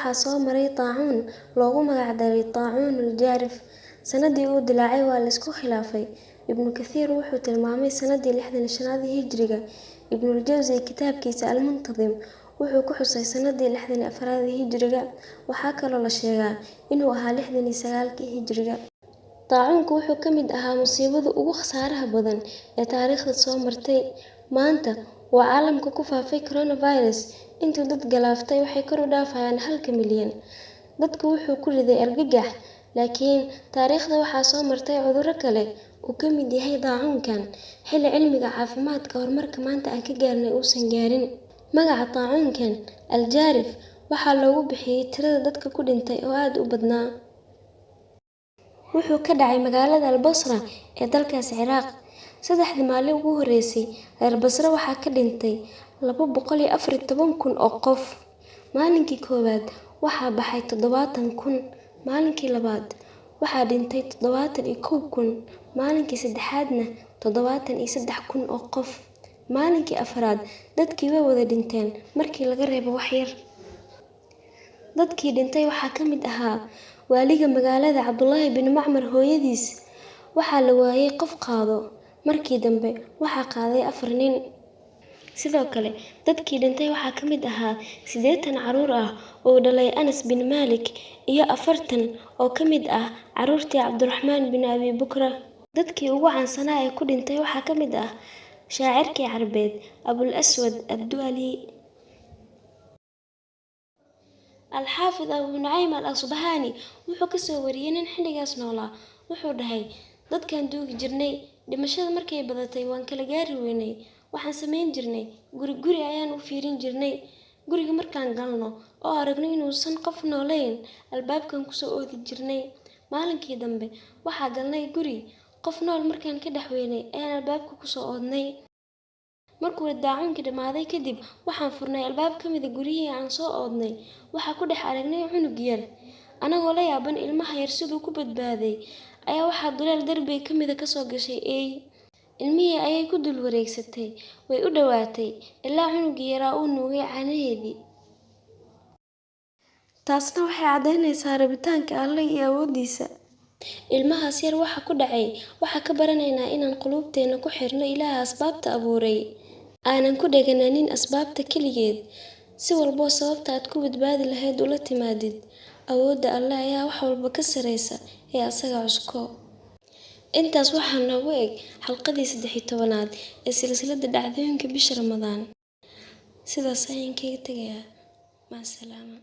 waxaa soo maray طاعون loogu magac daray طاعون الجارف. Sanadii uu dilaacay waa la isku khilaafay. Ibnu Kathiir wuxuu tilmaamay sanadii 65 Hijriga. Ibnul Jawzi kitaabkiisa Al-Muntadim wuxuu ku xusay sanadii 64 Hijriga. Waxaa kaloo la sheegaa inuu ahaa 69 Hijriga. طاعونku wuxuu ka mid ahaa musiibada ugu khasaaraha badan ee taariikhda soo martay. Maanta waa caalamka ku faafay coronavirus. Intuu dad galaaftay waxay kor u dhaafayaan 1 milyan. Dadku wuxuu ku riday argagax, laakiin taariikhda waxaa soo martay cudurro kale uu ka mid yahay طاعونkan xilli cilmiga caafimaadka horumarka maanta aan ka gaarnay uusan gaarin. Magaca طاعونkan Al-Jarif waxaa loogu bixiyay tirada dadka ku dhintay oo aad u badnaa. Wuxuu ka dhacay magaalada Al-Basra ee dalkaas Ciraaq. 3 maalin ugu horeysay reer Basra waxaa ka dhintay 214,000 oo qof. Maalinkii koowaad waxaa baxay 70,000. Maalinkii labaad waxaa dhintay 71,000. Maalinkii saddexaadna 73,000 oo qof. Maalinkii afraad dadkii way wada dhinteen markii laga reebo wax yar. Dadkii dhintay waxaa ka mid ahaa waaliga magaalada Cabdullaahi bin Macmar hooyadiis. Waxaa la waayay qof qaado. Markii dambe waxaa qaaday 4 nin. Sidoo kale dadkii dhintay waxaa ka mid ahaa 80 caruur ah oo dhalay Anas bin Malik iyo 40 oo ka mid ah caruurtii Cabdiraxmaan bin Abi Bakra. Dadkii ugu caansanaa ee ku dhintay waxaa ka mid ah shaacirkii Carbeed Abul Aswad ad-Du'ali. Al-Xaafid Abu Nucaym al-Asbahani wuxuu ka soo wariyay nin xilligaas noolaa. Wuxuu dhahay, dadkaan duugi jirnay, dhimashada markay badatay waan kala gaari weynay. Waxaan samayn jirnay guri ayaan u fiirin jirnay. Guriga markaan galno oo aragno inuusan qof noolayn, albaabkan ku soo oodi jirnay. Maalinkii dambe waxaa galnay guri, qof nool markaan ka dhex weynay ayaan albaabka ku soo oodnay. Markuu daacuunkii dhamaaday kadib waxaan furnay albaab ka mid ah guriyihii aan soo oodnay. Waxaa ku dhex aragnay cunug yar. Anagoo la yaaban ilmaha yar siduu ku badbaaday ayaa waxaa duleel darbiga ka mid ah ka soo gashay eey. Ilmihii ayay ku dul wareegsatay, way u dhawaatay ilaa cunugii yaraa uu nuugay caanaheedii. Taasna waxay caddaynaysaa rabitaanka Alle iyo awoodiisa. Ilmahaas yar waxa ku dhacay waxa ka baranaynaa inaan qulubteena ku xirno Ilaaha asbaabta abuuray. Aanan ku dhaganaanin asbaabta keligeed. Si walbo sababta aad ku badbaadi lahayd ula timaadid. Awoodda Alle ayaa wax walba ka sareysa ee asaga cusko. Intaas waxaa noogu eg xalqadii 13aad ee silsiladda dhacdooyinka bisha Ramadaan. Sidaas ayaan kaga tagayaa. Maasalaama.